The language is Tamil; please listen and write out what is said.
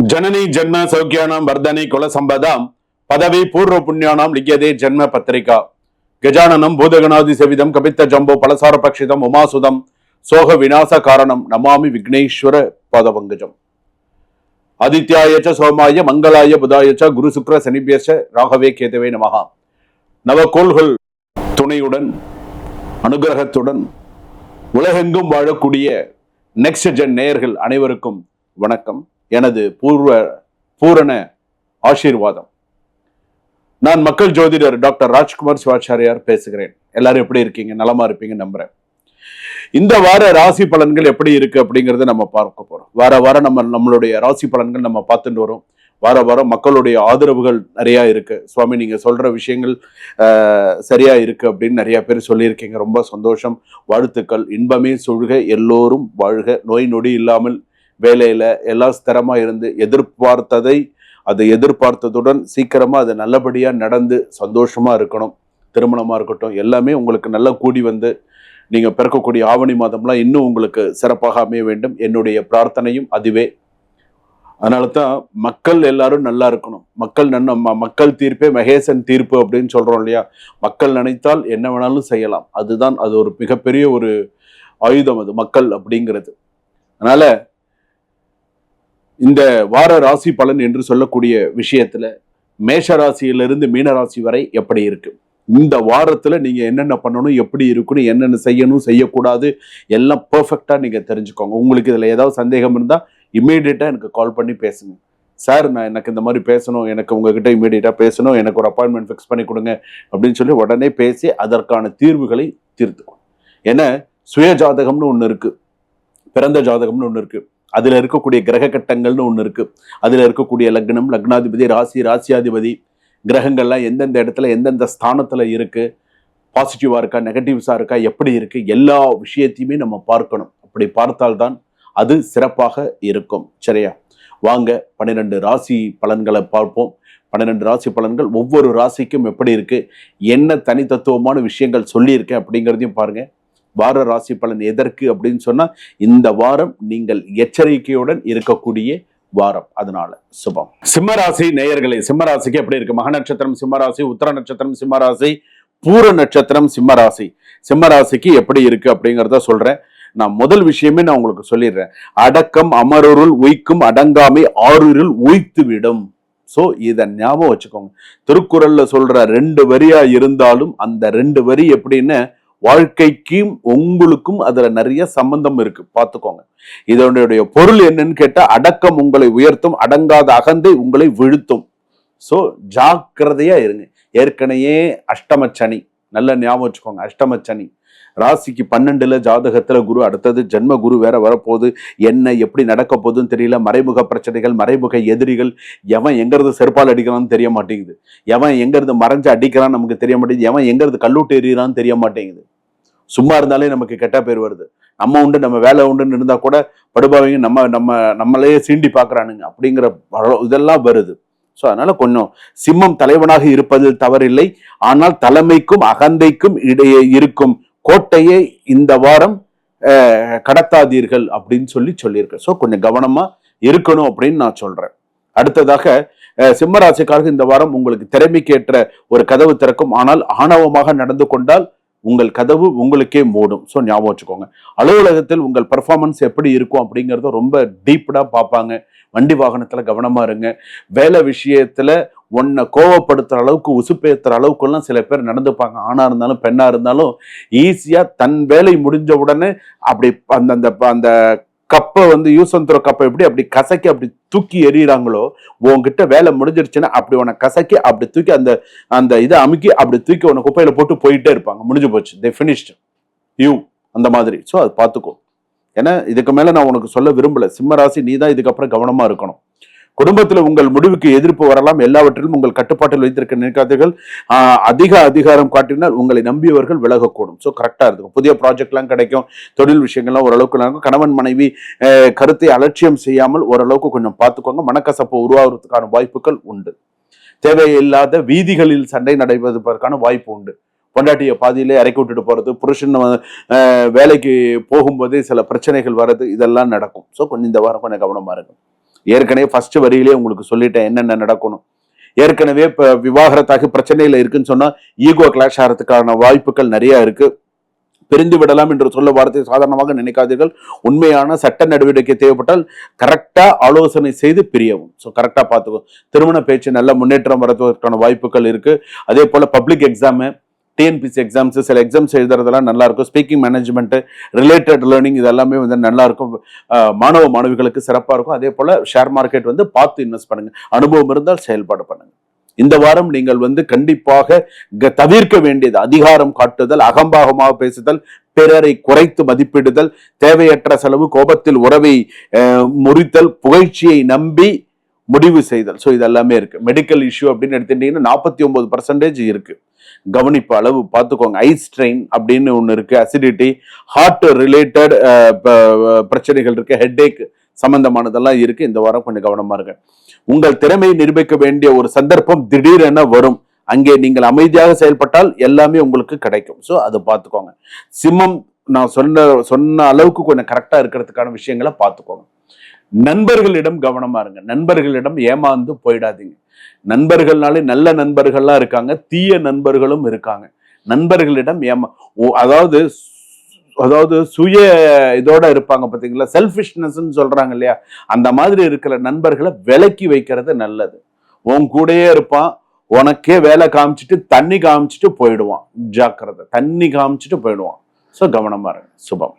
जननी जन्म सौख्यानां वर्धने कुल संपदां पदवी पूर्व पुण्यानां लिख्यते जन्म पत्रिका गजाननं भूतगणादिसेवितं कपित्त जम्बो फलसार पक्षितम् उमासुदं सोह विनाश कारणं नमामि विघ्नेश्वर पादपङ्कजम् आदित्याय च सोमाय मंगलाय बुधाय च गुरु शुक्र शनिभ्यश्च राघवे केतवे नमः நவக்கோள்கள் துணையுடன் அனுகிரகத்துடன் உலகெங்கும் வாழக்கூடிய நெக்ஸ்ட் ஜென் நேயர்கள் அனைவருக்கும் வணக்கம். எனது பூரண ஆசீர்வாதம். நான் மக்கள் ஜோதிடர் டாக்டர் ராஜ்குமார் சிவாச்சாரியார் பேசுகிறேன். எல்லாரும் எப்படி இருக்கீங்க? நலமா இருப்பீங்க நம்புறேன். இந்த வார ராசி பலன்கள் எப்படி இருக்கு அப்படிங்கறத நம்ம பார்க்க போறோம். வாரம் நம்மளுடைய ராசி பலன்கள் நம்ம பார்த்துட்டு வரோம். வாரம் மக்களுடைய ஆதரவுகள் நிறைய இருக்கு. சுவாமி நீங்க சொல்ற விஷயங்கள் சரியா இருக்கு அப்படின்னு நிறைய பேர் சொல்லியிருக்கீங்க. ரொம்ப சந்தோஷம், வாழ்த்துக்கள். இன்பமே சொல்க, எல்லோரும் வாழ்க, நோய் நொடி இல்லாமல் வேலையில எல்லாம் ஸ்திரமா இருந்து அதை எதிர்பார்த்ததுடன் சீக்கிரமா அது நல்லபடியா நடந்து சந்தோஷமா இருக்கணும். திருமணமா இருக்கட்டும், எல்லாமே உங்களுக்கு நல்லா கூடி வந்து நீங்க பிறக்கக்கூடிய ஆவணி மாதம்லாம் இன்னும் உங்களுக்கு சிறப்பாக அமைய வேண்டும். என்னுடைய பிரார்த்தனையும் அதுவே. அதனால தான் மக்கள் எல்லாரும் நல்லா இருக்கணும். மக்கள் தீர்ப்பே மகேசன் தீர்ப்பு அப்படின்னு சொல்றோம் இல்லையா? மக்கள் நினைத்தால் என்ன வேணாலும் செய்யலாம். அது ஒரு மிகப்பெரிய ஒரு ஆயுதம் அது மக்கள் அப்படிங்கிறது. அதனால இந்த வார ராசி பலன் என்று சொல்லக்கூடிய விஷயத்துல மேஷ ராசியிலிருந்து மீன ராசி வரை எப்படி இருக்கு, இந்த வாரத்துல நீங்க என்னென்ன பண்ணணும், எப்படி இருக்கணும், என்னென்ன செய்யணும், செய்யக்கூடாது, எல்லாம் பெர்ஃபெக்டா நீங்க தெரிஞ்சுக்கோங்க. உங்களுக்கு இதுல ஏதாவது சந்தேகம் இருந்தா இமீடியட்டா எனக்கு கால் பண்ணி பேசுங்க. சார் எனக்கு இந்த மாதிரி பேசணும், எனக்கு உங்ககிட்ட இமீடியட்டா பேசணும், எனக்கு ஒரு அப்பாயின்மெண்ட் ஃபிக்ஸ் பண்ணி கொடுங்க அப்படின்னு சொல்லி உடனே பேசி அதற்கான தீர்வுகளை தீர்த்துக்கணும். ஏன்னா சுய ஜாதகம்னு ஒண்ணு இருக்கு, பிறந்த ஜாதகம்னு ஒண்ணு இருக்கு, அதுல இருக்கக்கூடிய கிரக கட்டங்கள்னு ஒண்ணு இருக்கு, அதுல இருக்கக்கூடிய லக்னம், லக்னாதிபதி, ராசியாதிபதி, கிரகங்கள்லாம் எந்தெந்த இடத்துல எந்தெந்த ஸ்தானத்துல இருக்கு, பாசிட்டிவா இருக்கா, நெகட்டிவ்ஸா இருக்கா, எப்படி இருக்கு, எல்லா விஷயத்தையுமே நம்ம பார்க்கணும். அப்படி பார்த்தால்தான் அது சிறப்பாக இருக்கும். சரியா? வாங்க 12 ராசி பலன்களை பார்ப்போம். 12 ராசி பலன்கள் ஒவ்வொரு ராசிக்கும் எப்படி இருக்கு, என்ன தனித்தத்துவமான விஷயங்கள் சொல்லியிருக்கேன் அப்படிங்கிறதையும் பாருங்க. வார ராசி பலன் எதற்கு அப்படின்னு சொன்னா, இந்த வாரம் நீங்கள் எச்சரிக்கையுடன் இருக்கக்கூடிய வாரம். அதனால சுபம். சிம்மராசி நேயர்களே, சிம்மராசிக்கு எப்படி இருக்கு? மக நட்சத்திரம் சிம்மராசி, உத்தர நட்சத்திரம் சிம்மராசி, பூர நட்சத்திரம் சிம்மராசி. சிம்மராசிக்கு எப்படி இருக்கு அப்படிங்கிறத சொல்றேன். நான் முதல் விஷயமே நான் உங்களுக்கு சொல்லிடுறேன். அடக்கம் அமரருள் உய்க்கும், அடங்காமை ஆறுருள் உய்த்து விடும். சோ இத ஞாபகம் வச்சுக்கோங்க. திருக்குறள்ல சொல்ற 2 வரியா இருந்தாலும் அந்த 2 வரி எப்படின்னு வாழ்க்கைக்கும் உங்களுக்கும் அதுல நிறைய சம்பந்தம் இருக்கு, பார்த்துக்கோங்க. இதனுடைய பொருள் என்னன்னு கேட்டா, அடக்கம் உங்களை உயர்த்தும், அடங்காத அகந்தை உங்களை வீழ்த்தும். சோ ஜாக்கிரதையா இருங்க. ஏற்கனவே அஷ்டமச்சனி, நல்ல ஞாபகம் வச்சுக்கோங்க. அஷ்டமச்சனி ராசிக்கு 12ல ஜாதகத்துல குரு, அடுத்தது ஜென்ம குரு வேற வரப்போகுது. என்ன எப்படி நடக்க போகுதுன்னு தெரியல. மறைமுக பிரச்சனைகள், மறைமுக எதிரிகள், எவன் எங்கிறது செருப்பால் அடிக்கிறான்னு தெரிய மாட்டேங்குது, எவன் எங்கிறது மறைஞ்சு அடிக்கிறான்னு நமக்கு தெரிய மாட்டேங்குது, எவன் எங்கிறது கல்லூட்டு எறிகிறான்னு தெரிய மாட்டேங்குது. சும்மா இருந்தாலே நமக்கு கெட்ட பேர் வருது. நம்ம உண்டு, நம்ம வேலை உண்டுன்னு இருந்தா கூட படுபாவங்க நம்மளே சீண்டி பாக்குறானுங்க அப்படிங்கிற இதெல்லாம் வருது. ஸோ அதனால கொஞ்சம் சிம்மம் தலைவனாக இருப்பதில் தவறில்லை. ஆனால் தலைமைக்கும் அகந்தைக்கும் இடையே இருக்கும் கோட்டையை இந்த வாரம் கடத்தாதீர்கள் அப்படின்னு சொல்லியிருக்கேன். ஸோ கொஞ்சம் கவனமா இருக்கணும் அப்படின்னு நான் சொல்றேன். அடுத்ததாக சிம்மராசிக்காரர்கள் இந்த வாரம் உங்களுக்கு திறமைக்கேற்ற ஒரு கதவு திறக்கும். ஆனால் ஆணவமாக நடந்து கொண்டால் உங்கள் கதவு உங்களுக்கே மூடும். ஸோ ஞாபகம் வச்சுக்கோங்க. அலுவலகத்தில் உங்கள் பெர்ஃபார்மன்ஸ் எப்படி இருக்கும் அப்படிங்கிறத ரொம்ப டீப்டா பார்ப்பாங்க. வண்டி வாகனத்துல கவனமா இருங்க. வேலை விஷயத்துல உன்னை கோவப்படுத்துற அளவுக்கு, உசுப்பேத்துற அளவுக்குலாம் சில பேர் நடந்துப்பாங்க. ஆணா இருந்தாலும் பெண்ணா இருந்தாலும் ஈஸியா தன் வேலை முடிஞ்ச உடனே அப்படி அந்த கப்பை யூஸ் அண்ட் த்ரோ கப்பை அப்படி கசக்கி அப்படி தூக்கி எறிகிறாங்களோ, உன்கிட்ட வேலை முடிஞ்சிருச்சுன்னா அப்படி உன கசக்கி அப்படி தூக்கி அந்த இதை அமுக்கி அப்படி தூக்கி உன குப்பையில போட்டு போயிட்டே இருப்பாங்க. முடிஞ்சு போச்சு, தே ஃபினிஷ்ட் யூ, அந்த மாதிரி. ஸோ அது பார்த்துக்கோ. ஏன்னா இதுக்கு மேல நான் உனக்கு சொல்ல விரும்பல. சிம்மராசி நீ தான் இதுக்கப்புறம் கவனமா இருக்கணும். குடும்பத்துல உங்கள் முடிவுக்கு எதிர்ப்பு வரலாம். எல்லாவற்றிலும் உங்கள் கட்டுப்பாட்டில் வைத்திருக்க நினைக்காதீர்கள். அதிக அதிகாரம் காட்டினால் உங்களை நம்பியவர்கள் விலகக்கூடும். ஸோ கரெக்டா இருக்கும். புதிய ப்ராஜெக்ட்லாம் கிடைக்கும். தொழில் விஷயங்கள்லாம் ஓரளவுக்கு நடக்கும். கணவன் மனைவி கருத்தை அலட்சியம் செய்யாமல் ஓரளவுக்கு கொஞ்சம் பார்த்துக்கோங்க. மனக்கசப்பு உருவாகிறதுக்கான வாய்ப்புகள் உண்டு. தேவையில்லாத வீதிகளில் சண்டை நடைபெறுவதற்கான வாய்ப்பு உண்டு. பொண்டாட்டியை பாதியிலே இறக்கி விட்டுட்டு போறது, புருஷன் வேலைக்கு போகும்போதே சில பிரச்சனைகள் வர்றது, இதெல்லாம் நடக்கும். ஸோ கொஞ்சம் இந்த வாரம் கொஞ்சம் கவனமா இருக்கும். ஏற்கனவே ஃபர்ஸ்ட் வரியிலே உங்களுக்கு சொல்லிட்டேன் என்னென்ன நடக்கணும். ஏற்கனவே இப்ப விவாகரத்தாகி பிரச்சனையில இருக்குன்னு சொன்னா ஈகோ கிளாஷ் ஆகிறதுக்கான வாய்ப்புகள் நிறைய இருக்கு. பிரிந்து விடலாம் என்று சொல்ல வார்த்தை சாதாரணமாக நினைக்காதீர்கள். உண்மையான சட்ட நடவடிக்கை தேவைப்பட்டால் கரெக்டா ஆலோசனை செய்து பிரியவும். ஸோ கரெக்டா பார்த்துக்கோ. திருமண பேச்சு நல்ல முன்னேற்றம் வரதுக்கான வாய்ப்புகள் இருக்கு. அதே போல பப்ளிக் எக்ஸாமு, டிஎன்பிசி எக்ஸாம்ஸ், சில எக்ஸாம்ஸ் எழுதுறதெல்லாம் நல்லா இருக்கும். ஸ்பீக்கிங் மேனேஜ்மெண்ட், ரிலேட்டட் லேர்னிங் இது எல்லாமே வந்து நல்லா இருக்கும். மாணவ மாணவிகளுக்கு சிறப்பா இருக்கும். அதே போல ஷேர் மார்க்கெட் வந்து பார்த்து இன்வெஸ்ட் பண்ணுங்க. அனுபவம் இருந்தால் செயல்பாடு பண்ணுங்க. இந்த வாரம் நீங்கள் வந்து கண்டிப்பாக தவிர்க்க வேண்டியது அதிகாரம் காட்டுதல், அகம்பாகமாக பேசுதல், பிறரை குறைத்து மதிப்பிடுதல், தேவையற்ற செலவு, கோபத்தில் உறவை முறித்தல், புகழ்ச்சியை நம்பி முடிவு செய்தல். ஸோ இதெல்லாமே இருக்கு. மெடிக்கல் இஷ்யூ அப்படின்னு எடுத்துட்டீங்கன்னா 49% இருக்கு. கவனிப்பு அளவு பார்த்துக்கோங்க. ஐ ஸ்ட்ரெயின் அப்படின்னு ஒன்று இருக்கு, அசிடிட்டி, ஹார்ட் ரிலேட்டட் பிரச்சனைகள் இருக்கு, ஹெட்ஏக் சம்பந்தமானதெல்லாம் இருக்கு. இந்த வாரம் கொஞ்சம் கவனமா இருக்கு. உங்கள் திறமையை நிரூபிக்க வேண்டிய ஒரு சந்தர்ப்பம் திடீரென வரும். அங்கே நீங்கள் அமைதியாக செயல்பட்டால் எல்லாமே உங்களுக்கு கிடைக்கும். ஸோ அதை பார்த்துக்கோங்க. சிம்மம், நான் சொன்ன அளவுக்கு கொஞ்சம் கரெக்டா இருக்கிறதுக்கான விஷயங்களை பார்த்துக்கோங்க. நண்பர்களிடம் கவனமா இருங்க. நண்பர்களிடம் ஏமாந்து போயிடாதீங்க. நண்பர்கள்னாலே நல்ல நண்பர்கள்லாம் இருக்காங்க, தீய நண்பர்களும் இருக்காங்க. நண்பர்களிடம் அதாவது சுய இதோட இருப்பாங்க பாத்தீங்களா, செல்ஃபிஷ்னஸ் சொல்றாங்க இல்லையா, அந்த மாதிரி இருக்கிற நண்பர்களை விலக்கி வைக்கிறது நல்லது. உன் கூடயே இருப்பான், உனக்கே வேலை காமிச்சிட்டு தண்ணி காமிச்சிட்டு போயிடுவான். ஜாக்கிரதை, தண்ணி காமிச்சிட்டு போயிடுவான். ஸோ கவனமா இருங்க. சுபம்.